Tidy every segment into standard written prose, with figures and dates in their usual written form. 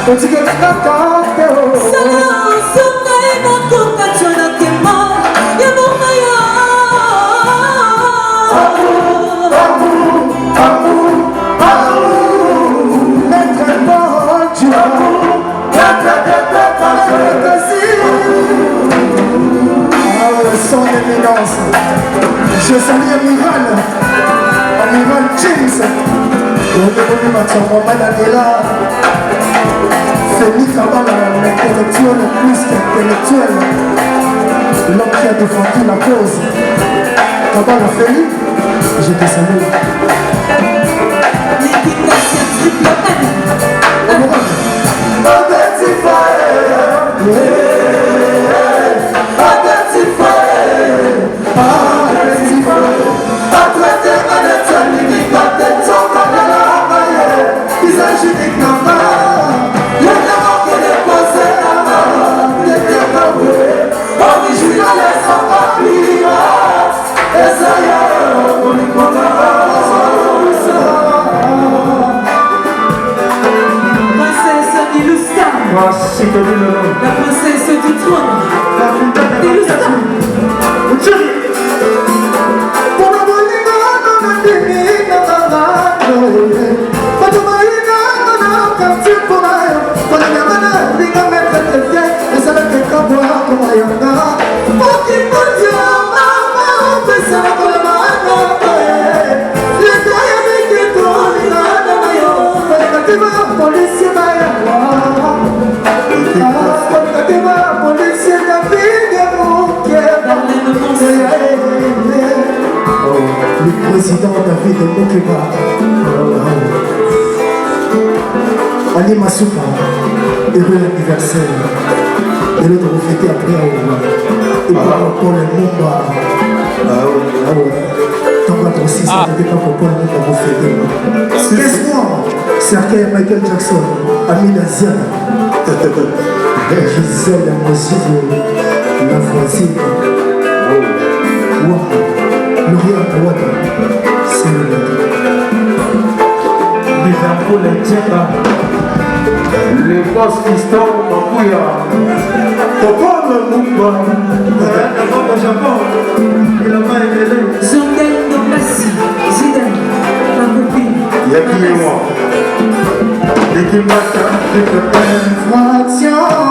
Je salue Amiral James. Félix Kabala, l'intellectuel plus qu'intellectuel, l'homme qui a défendu la cause. Kabala Félix, je te salue. L'équipe nationale triple la princesse du trône. Le président David Mokeba, Ali Masuka, heureux anniversaire. Et l'autre reflété après à Ouma. Et pour Paul Mumba. Tant qu'à aussi, ça n'était pas pour Paul Mumba reflété. Laisse-moi, Sergei Michael Jackson, Ami Naziana. Gisèle Mosivo, la voisine. L'Orient Wada, c'est le pour les Tchéka, les boss pistons, Makuya, Papa le Mumba, d'abord au Japon, il a pas aimé. Zongel Dombassi, Zidane, ma copine. Yaki et moi, l'équipe matin, infraction.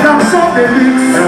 Garçon de luxe,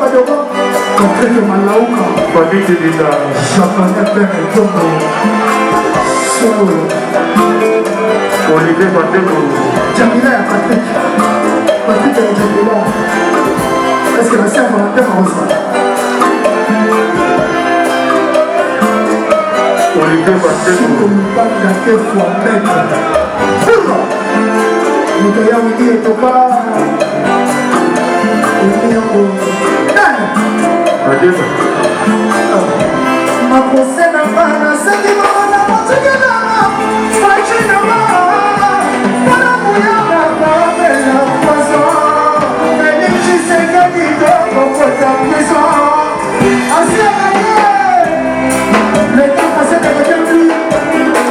kadogo katreke malauka Paditi Dita Japonais père et tombe Solo Olivier Pateko Jamila ya Patrick Patrick ya Jamila est-ce que la sœur Valentin Rosa Olivier Pateko Komipanga te fois maître Pourra Moto ya wiki etopa Makose na bana seki mwana motike na fachi na mwana muyama kabela poison Félix Tshisekedi doko kota prison Asia Kaye l'état passé de l'éternité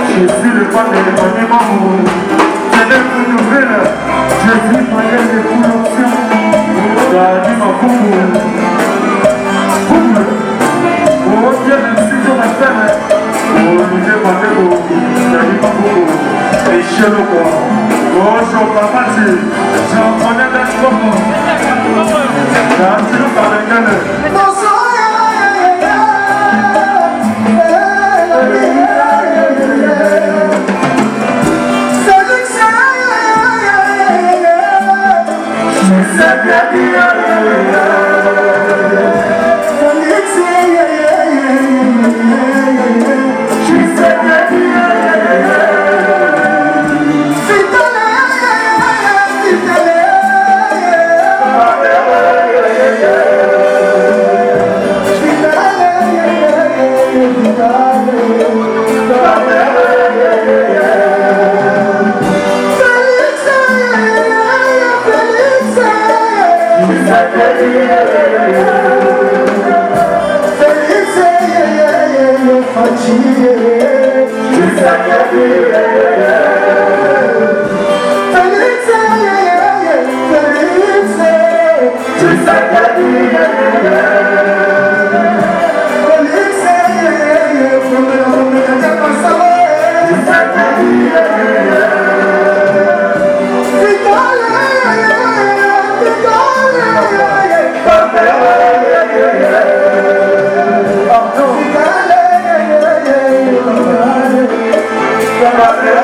Je suis le pas de l'économie Mamou c'est des coups nouvelles je suis pas des coups d'option Dadi Mafumu Fumu Oh Dieu merci je m'appelle Olivier Pateko Dadi Mafumu Et Chelo quoi Oh Chopapati J'en connais des choses Dadi le Parekane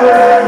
Yeah.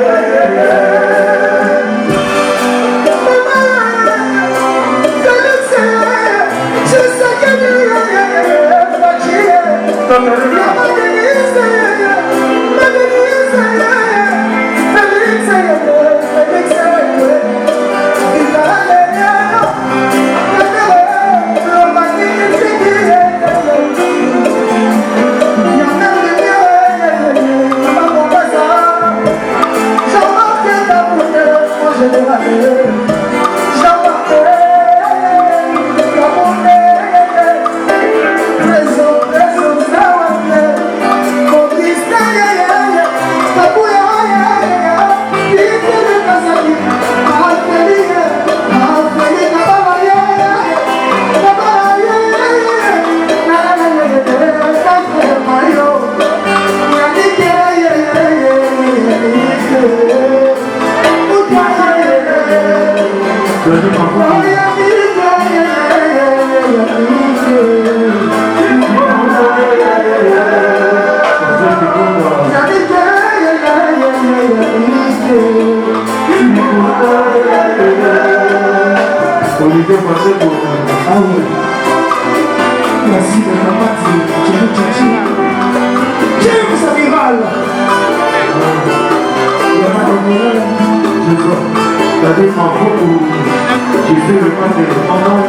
Olivier Mandeko. Ah oui. Merci de la partie. James Amiral. Je vois. T'as des enfants où j'ai fait le pas de pendant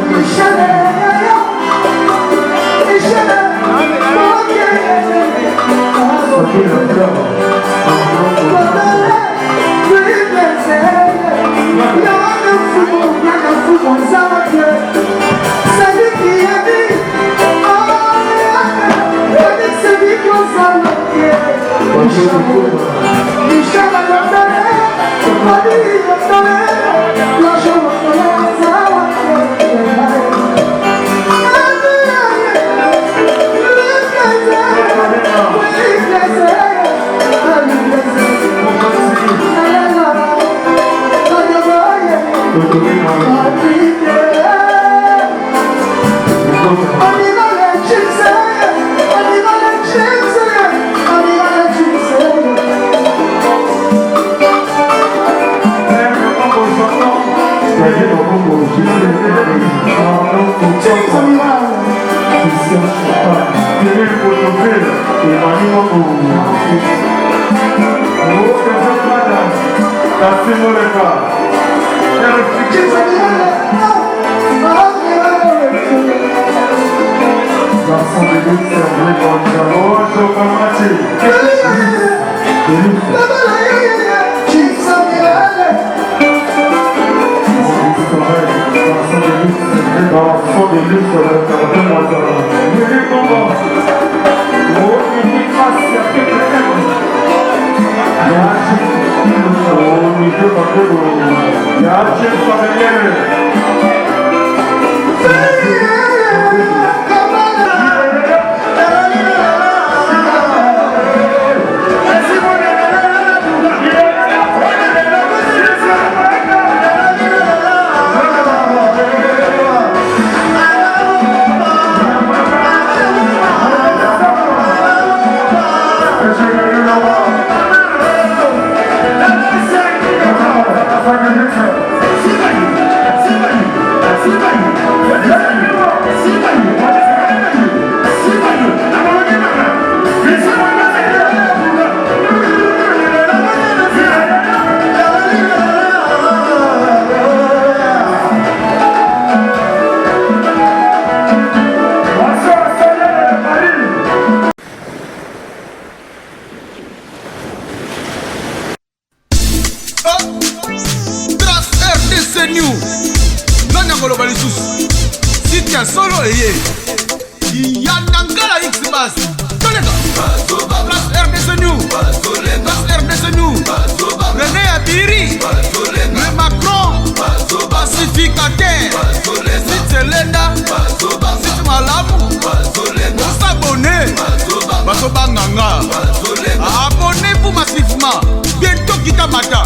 abonnez-vous massivement. Bientôt Kitamata.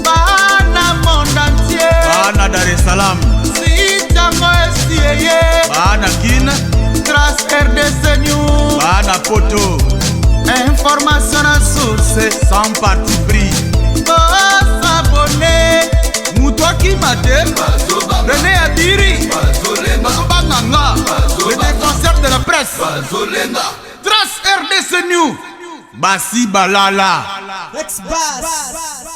Bana monde entier. Bana Dar es Salaam. Sitango Esieye. Bana Guinée. Trace RDC News. Bana Poto. Information à source sans parti pris. S'abonner. Moutoua Kimate. René Abiri. Basoba Nanga. Le défenseur de la presse. Trace RDC News. Basi Balala. Ex-Bass.